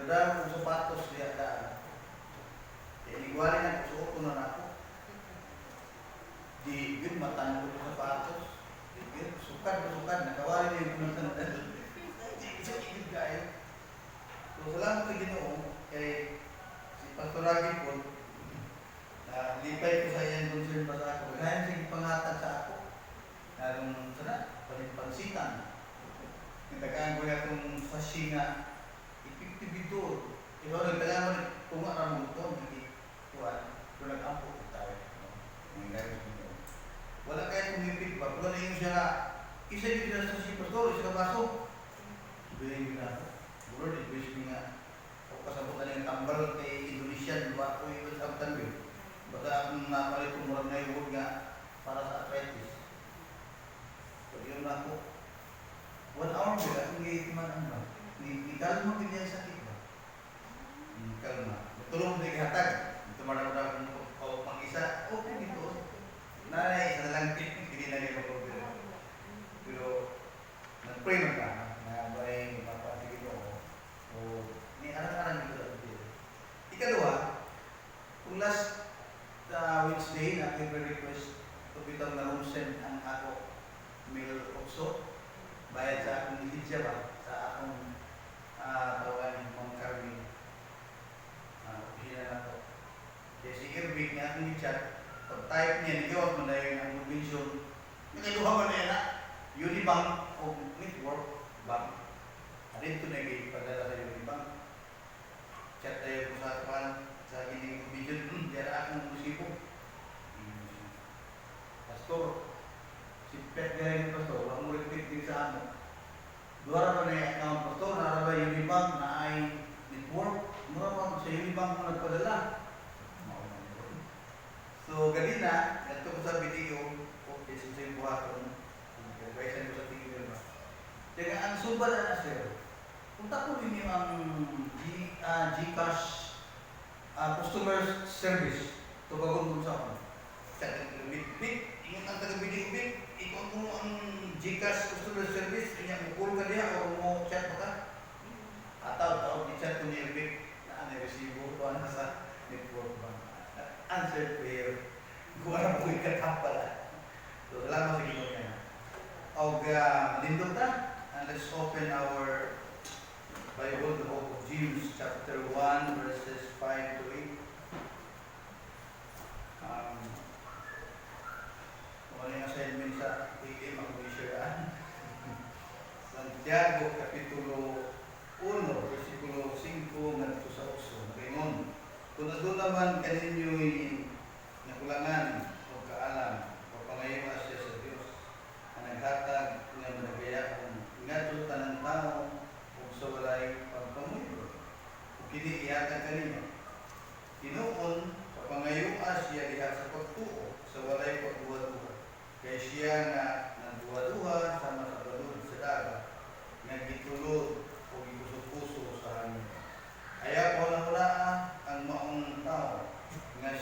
Dada ko sapatos diya daan. Kaya igualin ako, suot ko na ako. Di yun, matano ko sa sapatos. Di yun, sukad, nakawalin na yung pinagtandal. Di kayo. So, salamat sa Ginoo, kay si Pastor Ragi po, na lipay ko sa iyan concern pa sa ako. Kaya sige pangatag sa ako. Narong sana, pansitan. Nagtakaan ko na itong sashi nga, ipiktibitor. Ikaw nagtakaan mo, kung nga mo ito, hindi kuhan, kung nag-ampo ko tayo. Wala kaya kumipig ba? Kung ano yung siya nga, isa yung na sa si Pastor, isa ka baso. Sabihin ko na ako. Lord, it-wish me nga. O kasabot na yung tambal kay Indonesia, di ba? O yung sabtan ko. Baka akong napalit kung murag na yung nga para sa arthritis. So, yun na ako. 1 hour ba? Kung gayit man ang ba? Ikalma din yung sakit ba? Kalma. Tulong na ihatag. Tumarang na kung pang-isa. Okay dito. Nanay, isa na lang hindi na niya mag-order. Pero, nag-pray man ka. Na ba ay mapapatigil mo. O, ni anak-anak dito. Ikalawa, kung last Wednesday na aking request to bitang na room send ang ako mail also bayad sa akong hijab sa akong tawagan ng Carmen pihina na to. Kaya si Irving nga akong hijab, pag-type niya, nagawag mo na yun ang provision. Nakaluha mo na yan Unibank o Network Bank. Alin ito nag-ipadala sa Unibank. Chat tayo kung sa kapan sa gining provision, diyan akong musibo. Pastor, si Pet Galing Pastor, ang repeat din sa ano. Duwara pa na yung Pastor, naraba yung Unibank na ay network. Mura pa sa Unibank mo nagpadala. So, ganina, ito ko sa video, okay, sa yung buhaton, kaisan ko sa tingin ba. Kaya ang subad na sir, punta ko rin yung Gcash customer service. Ito bagong sa ako. Bit, ingat ang taga-bit, ikon mo ang Gcash customer service, kanya mo call ka niya o mo chat mo ka. Ataw, i-chat ko niya bit na ano resibo, ano sa network ba. Answer prayer. Kung ano po ikatap pala. So, salamat sa Ginoo niya. Og, lindot na. And let's open our Bible, the book of James, chapter 1, verses 5 to 8. Kung ano yung assignment sa AM, ako i-sharean. Santiago, Kapitulo 1, versikulo 5, nagto sa 8. Ngayon, kung doon naman kaninyo'y nakulangan o kaalam, papangayawa siya sa Diyos, ang naghatag ng managaya kung ingatutan ng tao o sa walay pagpamuyo. O kini iyatag kanina. Tinuon, papangayawa siya diha sa pagtuo, sa walay pagduwa-duwa. Kaya siya nga nagduwa-duwa sama sa balod sa dagat, nagitulod o gikuso-kuso sa hangin. Kaya ko na ang maong tao nga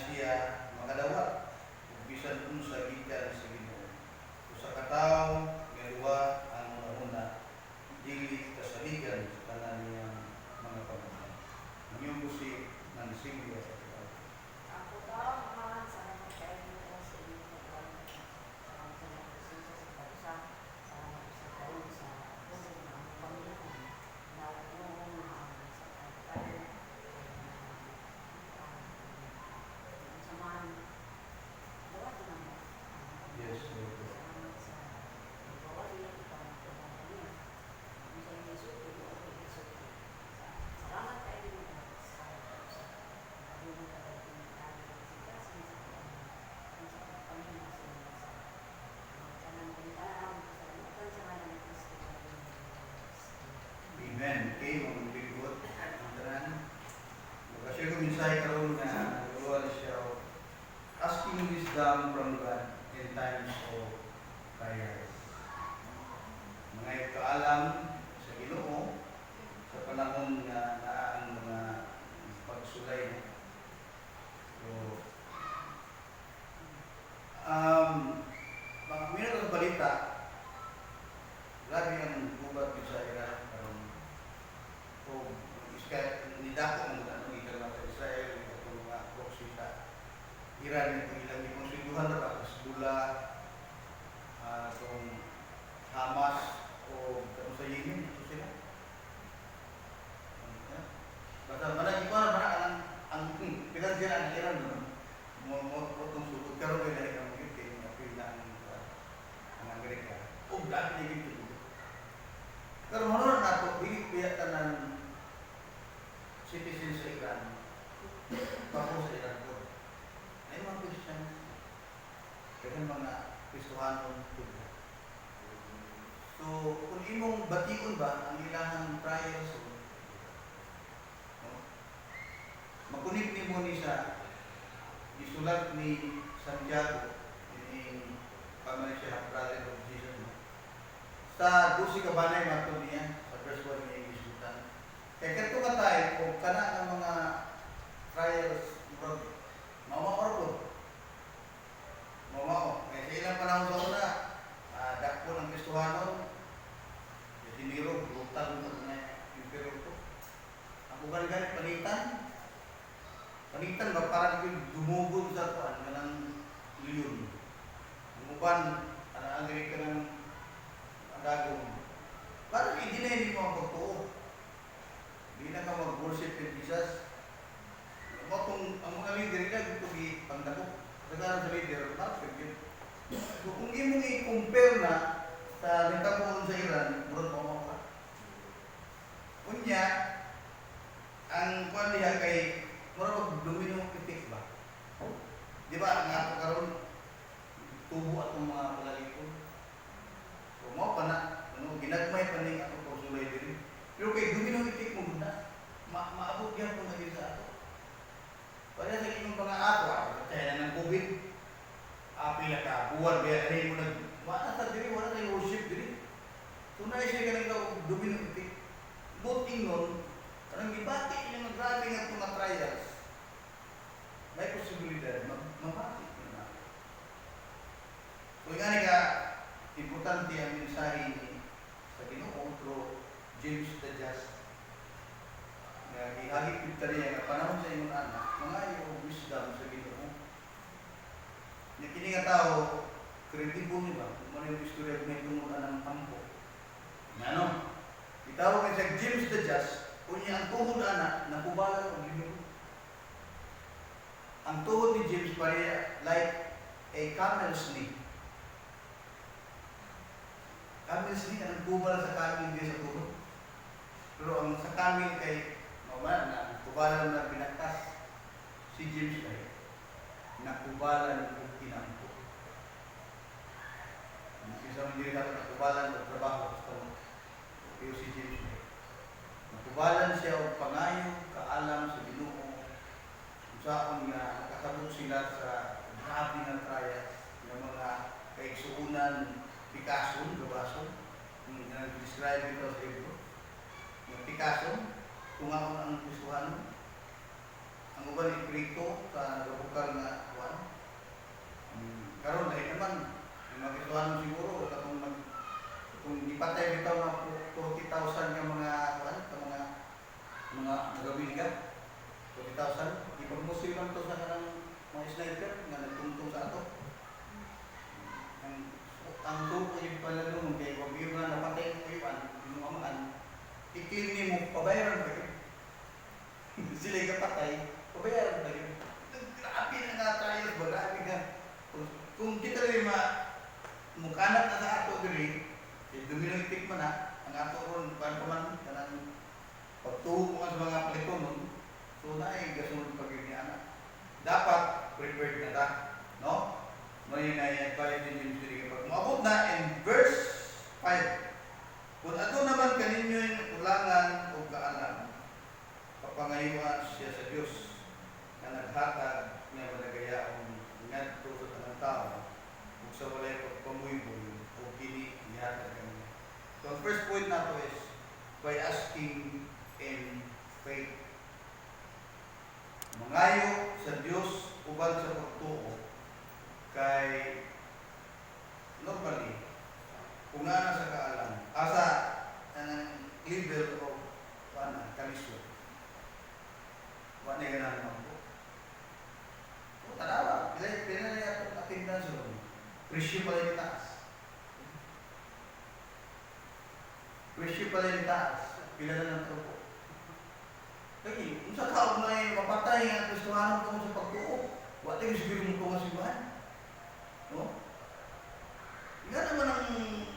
dako ang mga ikan sa Israel, itong mga proxy sa Iran, itong ilang ibang swinduhan na ba, Hezbollah, itong Hamas, o sa Yemen, ito sila. Basta manang ikaw na ang pinansyal ang Iran doon. Mo itong sugod karon kay dali ang mga kay apil na ang Amerika. O dati ni dito. Pero manoon nato biya tanan citizen sa Iran. Papo sa Iran ko. Ay mga Christian. Kaya mga Kristohanon tubo. So, kung imong batiun ba ang ilang trials, makunik ni mo ni sa isulat ni Santiago in Pamanisya Brother of Jesus sa 12 kabanay matod niya sa verse 1 niya isulat. Kaya kato ka tayo kung kana ang mga trials mao. Kaya sa ilang panahon sa una dakpo ng Kristohanon siniro, brutal mo na impero ko. Ako galit panitan ba parang yung dumugod sa kuan kanang leon. Ang uban ang Amerika ng agagong. Parang i-deny mo ang pagtuo. Hindi na ka mag-worship in Jesus. Ang mga leader nila gusto i-pangdako. Nagkaroon sa leader, perfect yun. So kung imong i-compare na sa nagtapuan sa Iran, murad pa mo ka. Unya, ang kuan niya kay murag domino effect ba? Di ba ang ako karon tubo atong mga palalikod. So mo pa na ginagmay pa ning ato pagsulay diri. Pero kay domino effect mo na maabot gyud kung lagi sa ato. Para sa inyong mga ato, kaya ng COVID, pila ka buwan biya mo nag wala ta diri wala tay worship diri. Tunay siya ganang daw domino effect. Buting nun, parang gibati yung grabe nga mga trials. May posibilidad, mabati yun na. So nga ka, importante ang mensahe ni sa Ginoo through James the Just. Ihagip kita niya, panahon sa inyong anak, mga yung wisdom sa Ginoo. Kini nga tao, kredibo niya, kung ano yung istorya may tumunan ng tampo. Ano? Itawag nga siya James the Just, kunya ang tuhod anak, nakubalan ang Ginoo. Ang tuhod ni James pareha like a camel's knee. Camel's knee, ang kubal sa camel din sa tuhod. Pero ang sa camel kay mawala na, kubalan na pinagtas. Si James ay nakubalan o kinampo. Isa mo din nakubalan o trabaho sa tuhod. Pero si James ay nakubalan siya o pangayo, kaalam sa Ginoo. Kung saan nga nakasabot sila sa grabe ng trials ng mga kaigsuunan, Picasso, gabason, yung describe ito sa libro. Yung Picasso, kung ako ang Kristohanon, ang uban ni Krito sa nagabukal na kuwan. Karon dahil naman, yung mga Kristohanon siguro, kung ipatay bitaw na 40,000 yung mga kuwan, mga nagawin ka, 40,000, ipag-muslim lang ito sa kanang mga sniper na nagtungtong sa ato. Ang tupo yung palalong kay wag yung nga napatay mo yung amaan, i-clean mo, pabayaran ba yun? Sila yung kapatay, pabayaran ba yun? Grabe na nga tayo, grabe nga. Kung kita rin mukhanap na sa ato diri, domino effect man ang ato ron, paano pa man, kanang pagtuho mo sa mga paliton nun, so na gasunod pag-ibig anak. Dapat prepared na ta, no? May na-advise din yung sila kapag maabot na in verse 5. Kung ato naman kaninyo yung ulangan o kaalam, papangayuan siya sa Diyos na naghatag na managayaong ngadto sa tanang tao kung sa walay pagpamuy-buy o kini ihatag kanya. So ang first point na to is by asking in faith. Mangayo sa Diyos uban sa pagtuo kay normally kung nga sa kaalam asa level of kalisyo Wa na ganahan mo po. O, tanawa. Pila na niya itong attendance room. Presyo pala yung taas. Presyo pala yung taas. Pila na ng trupo. Kaya, kung sa tao na yung mapatay nga, gustuhan ko mo sa pagtuo. Wa tayo siguro mo ito nga sibahan. No? Nga naman ang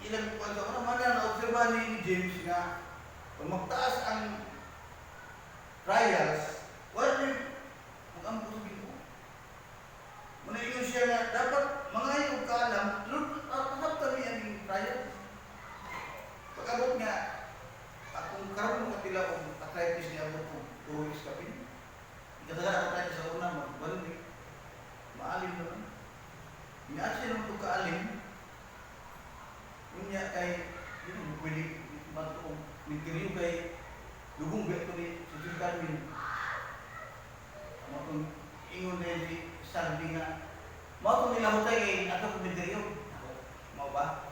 ilang buwan sa naman na na-obserbahan ni James nga kung magtaas ang trials, wala rin mag-ampo sa Ginoo. Muna yun siya nga, dapat mga yung kaalam, kasap kami ang trials. Pag-abot nga, kung karoon mo katila kung arthritis niya mo kung tuwis kapin, ikatagal arthritis sa una, magbalik. Maalim naman. Inaat siya naman itong kaalim, kunya kay, yun, pwede matong nagkiriyo kay lugong beto ni Susun Carmen. Matong ingon na si Sardi nga, matong nila hutay kay ato kong nagkiriyo. Mau ba?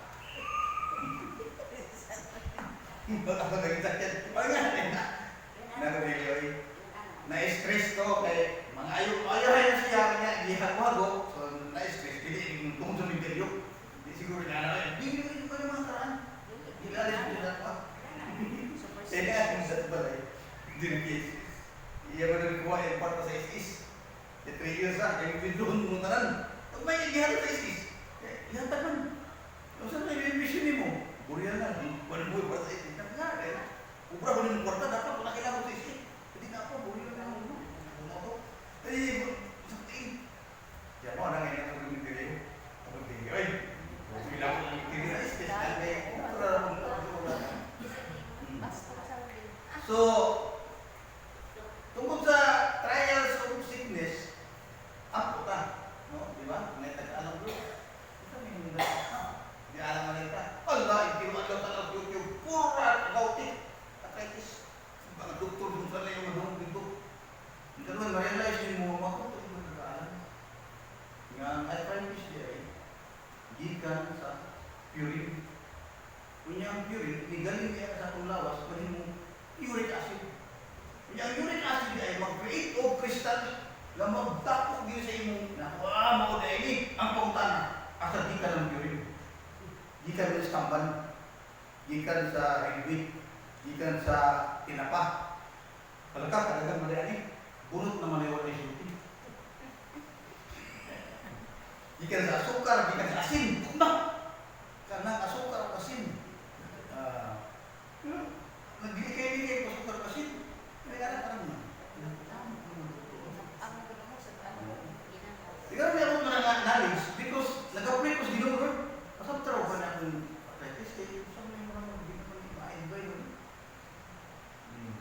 Ako nag-sakit. Ano nga rin na? Nagkiriyo eh. Na-stress ko kay mga ayaw na siya niya, hindi hago. So, na-stress, hindi tungkol sa nagkiriyo. Hindi siguro na hindi ko yung mga karaan. Ilalim ko na pa. Kaya nga, yung sa balay, hindi nag-is. Iya ba na kuha yung parta sa is-is. 3 years na, kaya yung doon mo tanan. Pag may igihan sa is-is, ihatag man. Kung saan na yung mission mo? Buriyan na, wala mo yung parta sa is-is. Nagkakala, kaya na. Ubra ko ng kwarta, dapat kung nakilala ko sa is-is. Hindi na ako, buriyan na ako. Bumoto. Ay, saktiin. Kaya mo, na ngayon ako lumitirin. Ako tingin, ay, bilang ko lumitirin na is-is. So, tungkol sa trials of sickness, ampo ta, no? Di ba? May tag-alam doon. Ito may hindi di alam malita. Allah, hindi mo alam sa YouTube. Puro about it. Arthritis. Mga doktor doon sa layo doon dito. Hindi naman ma-realize mo, makuto yung nag-aalam. Nga, arthritis di ay gikan sa purine. Kunya ang purine, igaling niya sa atong lawas, pwede mo uric acid. Kunya ang uric acid ay mag-create of crystal na magtapok din sa imong na mo na ini ang pangutana asa di ka ng purine. Gikan sa stamban, gikan sa rinwit, gikan sa tinapa. Palaka, talagang madali. Bunot na maliwan ay sulti. Gikan sa asukar, gikan sa asin. Karena asukar o asin. Nagbiligay-ligay pa sukar asin. Kaya parang tingnan mo yung mga knowledge because nag-apply ko sa ginoo. Masab taro ba na akong arthritis kaya saan may mga ma-enjoy yun.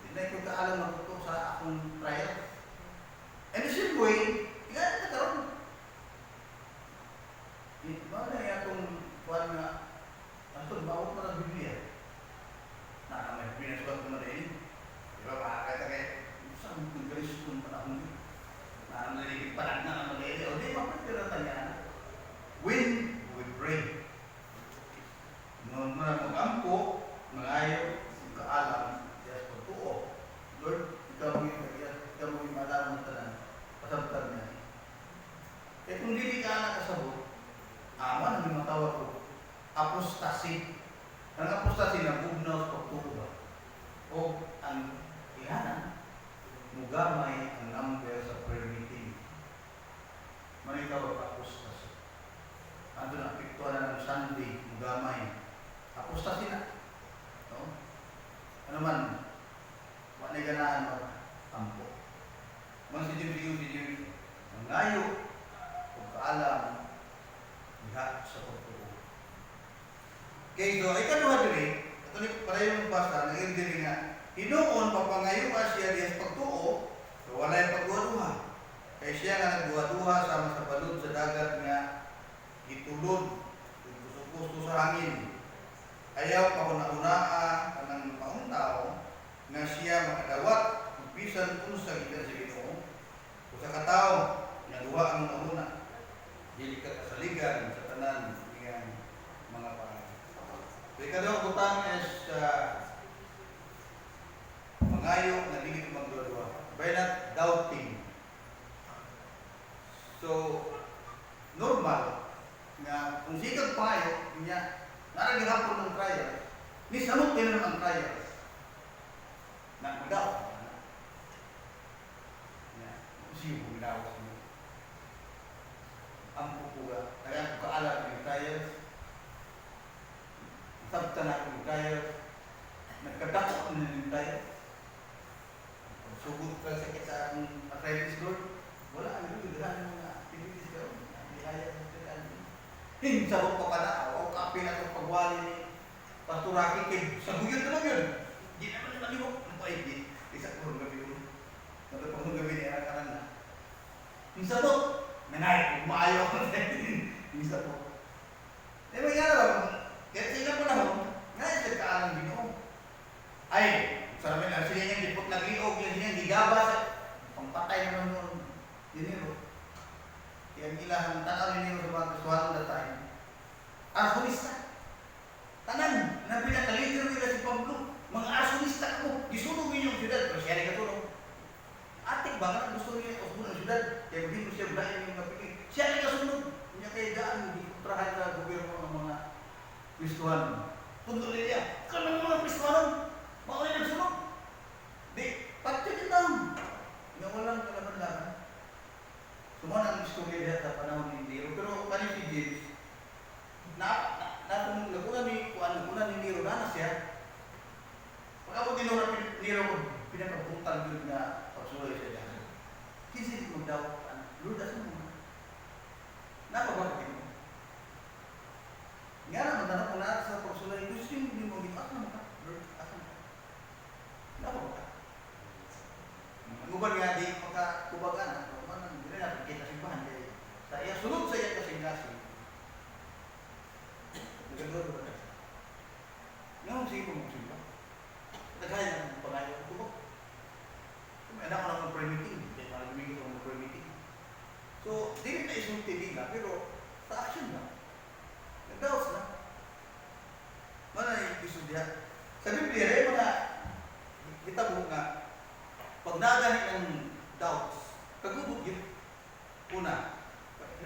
Tinay ko kaalam ako ito sa akong trial. And the same way, tingnan na karoon. Ba na yung akong kuwan nga atong bawat para Biblia. Na may pinasulat ko na rin. Diba, makakita kayo, saan kong galis kong panahon yun? Na naligid panag na naman rin. O di, mapagpiratan niya. When we pray. Noon na mag-ampo, mag-ayaw, kaalam, yes, pagtuo. Lord, ikaw mo yung malaman ng tanan. Pasabtar niya. Eh kung hindi ka na kasabot, aman ang matawag ko. Apostasy. Ang apostasy na bugnaw sa pagtuwa o ang ihanan mugamay ang number sa prayer meeting. Manitawag apostasy. Ano na, piktuan na ng Sunday, mugamay. Apostasy na. No? Ano man, wala ganaan mo, ampo. Mga si Jimmy, ang ngayo, kung kaalam, iha sa pagtuwa. Okay, so ikaduha diri, ito ni parehong basa, nag-diri nga, hinoon papangayo ka siya diya pagtuo, so wala yung pagduha-duha. Kaya siya nga nagduha-duha sama sa balod sa dagat nga itulod, gusto sa hangin. Ayaw pahuna-hunaa kanang pauntaw nga siya makadawat, bisan kung sa gikan sa Ginoo. Kung sa katao, naduha ang una, dili ka kasaligan sa tanan ng mga so, ikadawang butang is mangayo na dili magdua-dua. by not doubting. So, normal nga kung sikag payo niya naragihapon ng trial, ni samot din ang trial. Na mag-doubt. Siyo kung ginawa mo. Ang pupuga, kaya kung kaalam yung trials, sabta na yung trials, nagkadako na yung trials. Sugod ka sakit sa akong arthritis Lord, wala ang ito, gagahan mo nga, activities ka, hindi kaya sa kailan. Hinsabot ko ka na, o kapi na itong pagwali ni Pastor Rocky, sa buyod na lang yun. Hindi naman naman yung mapaibig. Isa ko gabi yun. Natapang gabi ni anak-anak na. Hinsabot, nanay, umaayaw ko sa hinsabot. Eh, may nga naman, kaya sa ilang panahon, ngayon sa kaalang Ginoo. Ay, sa namin lang, sila niyang dipot nagliog, yan niyang gigabas, pampatay naman noon, dinero. Kaya ang ilang tanaw ni Nero sa mga kasuhan na tayo. Arsonista. Tanan, na pinakalitir nila si Pablo, mga arsonista ko, gisunog yung siyudad, pero siya rin katulong. Atik ba nga gusto niya usbon ang siyudad, kaya hindi mo siya bulayin yung kapiling. Siya rin kasunod, niya kaya daan, hindi kontrahan sa gobyerno ng mga Kristuhan. Tundo niya, kanang mga Kristuhan, mga ulit nagsunog. Di, pati lang. Nga walang kalaman-laman. Sumana ang istorya diya sa panahon ni Nero. Pero kanil si James, nakunan ni Nero na siya. Pag ako tinura Nero, pinakapuntan yun na pagsulay siya dyan. Kasi di mo daw, Lord, asan mo? Napabagay mo. Nga naman, tanong ko na sa pagsulay, gusto yung hindi mo, asan mo ka? Lord, asan mo ka? Napabagay. Nguban nga di makakubagan, hindi na natin kita simbahan. Sa iya, sunod sa iya kasing-kasing. Nagandod ba tayo? Ngayon, sige mo magsimba. Nagkaya ng pangayon ko ba? Kung anak ko lang mag-pray meeting, kaya parang lumingin ko mag-pray meeting. So, di rin na isulti nila, pero sa action na. Nag-doubts na. Mana yung isudya? Sa Biblia, mga kitabo nga, pag naganit ng doubts, kagubog yun. Una,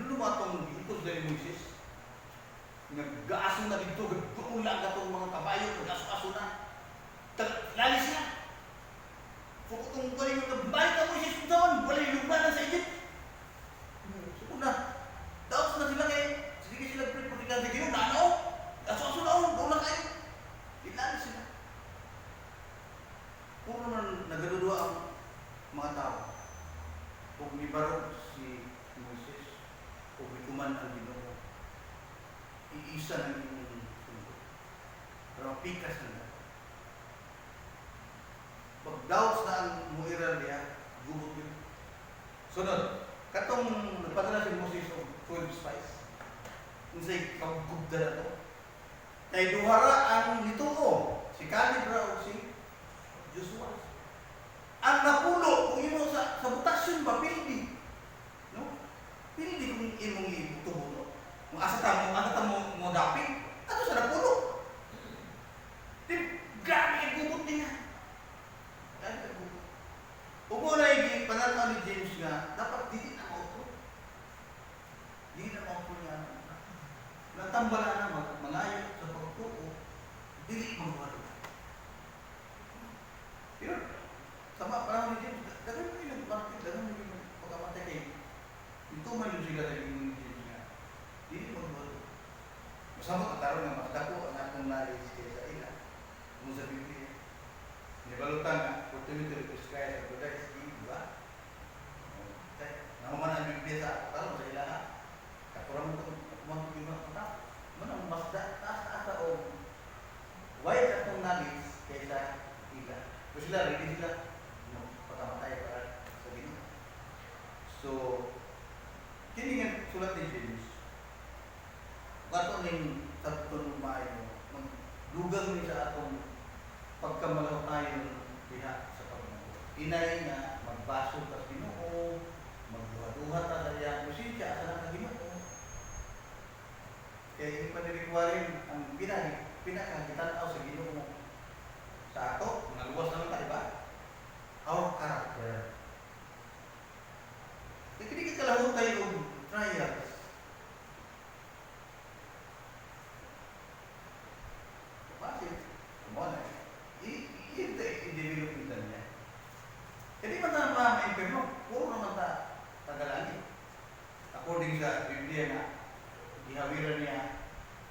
lumatong ikot na ni Moises, nag-gaaso na dito, gagpuulang na itong mga kabayo, nag-aso-aso na. Lalis na. Pagkutong ko rin yung nabalik na Moises kung saan, wala yung lugbanan sa Egypt. So, una, doubts na sila kayo. Sige sila pre-prodigal sa Ginoo, nanaw. Aso-aso na ako, doon na kayo. Ilalis sila. Kung naman nagaduduwa ang mga tao, kung ibarog si Moises, kung ikuman ang Ginoo, iisa ng inyong sundo. Pero pikas na lang. Pag doubts na ang muiral niya, gubot yun. Sunod, katong nagpadala si Moses o 12 spies, unsay kagubda na ito. Kay duhara ang nituo, si Caleb o si Joshua. Ang napulo, kung imo sa butasyon ba, pildi. No? Pildi kung imong ibuto-buto. Kung asa mo dapit, ato sa napulo. Grabe ang gubot niya. Upo na yung pananaw ni James nga, dapat hindi na mauto. Hindi na mauto niya. Natambala na mangayo sa pagtuo, hindi magwalo. Pero, sama panahon ni James, dagan mo yung nagpartit, dagan mo yung pagkamatay kayo. Ito man yung sila sa yung James nga. Hindi magwalo. Masama kataroon nga, mas dako ang atong knowledge kaya sa ila. Kung sa Biblia. Nibalutan nga, opportunity to prescribe sa Buddha, di ba? Nahuman ang Biblia sa karon sa ila. Kakurang mo itong iba na. Manang mas taas-taas o wide atong knowledge kaysa ila. So sila, ready sila pagkamatay para sa Ginoo. So, kini nga sulat ni James. Kato ning tatong maayo, magdugang ni sa atong pagkamalaw tayo diha sa Panginoon. Inay nga magbaso sa Ginoo, magduha-duha ta sa iyang presensya sa nang Ginoo. Kaya yung panirikwarin ang pinakagitanaw sa Ginoo sa ato, naluwas naman tayo ba? Our character. according sa Biblia na ihawiran niya.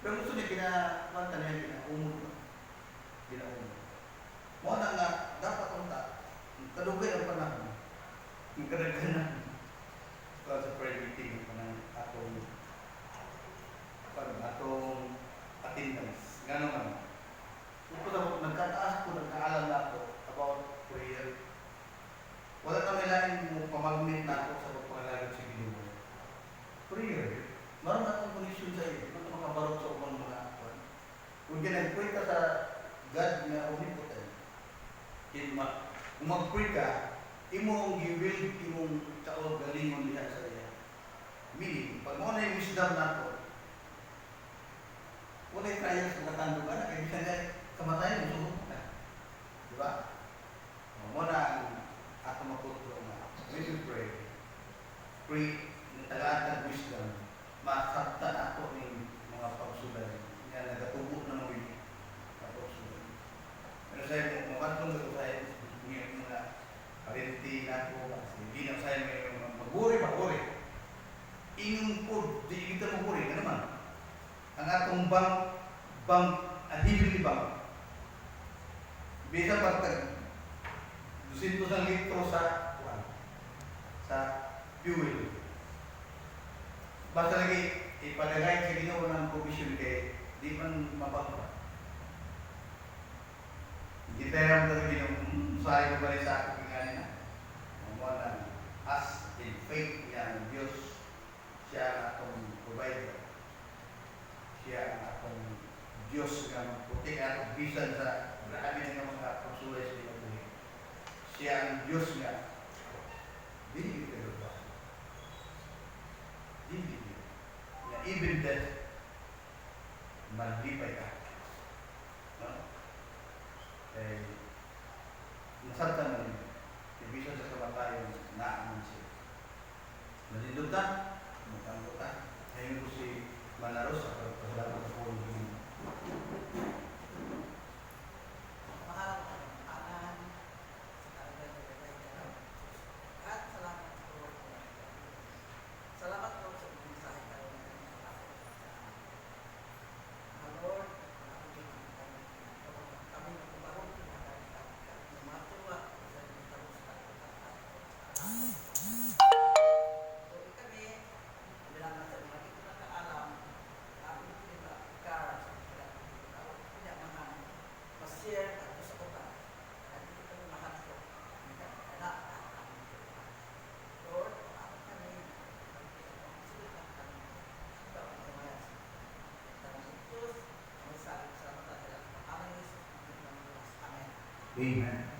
Pero gusto niya kinakanta niya, kinaumod. Kinaumod. Mo na nga, dapat unta, kadugay ang panahon. Yung kadaghanan. Sa prayer meeting, atong attendance. Gano'n naman. Nagkataas ko, nagkaalam na ako about prayer. Wala kami lain mo pamagmit na ako sa pagpangalagat sa Ginoo. Prayer. Maroon na akong connection sa iyo. Ano makabarot sa upang mga akuan. Kung ginag-pray ka sa God na omnipotent, kung mag-pray ka, imong giwil, imong taog galingon diha sa iya. Meaning, pag mo na yung wisdom na ito, wala yung trials na natando ka na, kaya bisa nga kamatayan mo, suhog ka. Di ba? Mo na ang ato maputlo na, when you pray ng tagaan ng wisdom, masaktan ako ng mga pagsulan. Yan, nagatubo na ng pagsulan. Pero sa'yo, mamatlong ko sa'yo, mga karinti na ako, hindi na sa'yo may maguri. Inyong po, di kita maguri, ano naman? Ang atong heavenly bank, bisa pagtag 200 litro sa fuel. Basta lagi ipalagay sa Ginoo ng provision kay di man mapagpa. Hindi tayo talaga Ginoo sa ko bali sa akin kanina. Mawala as in faith niya ng Diyos, siya ang atong provider. Siya ang atong Diyos nga magputi atong bisan sa grabe nga mga pagsulay sa Ginoo. Siya ang Diyos nga dili pero ba? Dili. Na even that malipay ka. No? Nasabtan mo rin. Ibisan sa kamatayon na aman siya. Nalindutan, magkanggutan. Ngayon ko si Manaros sa pagpasalamat sa puno ng Amen.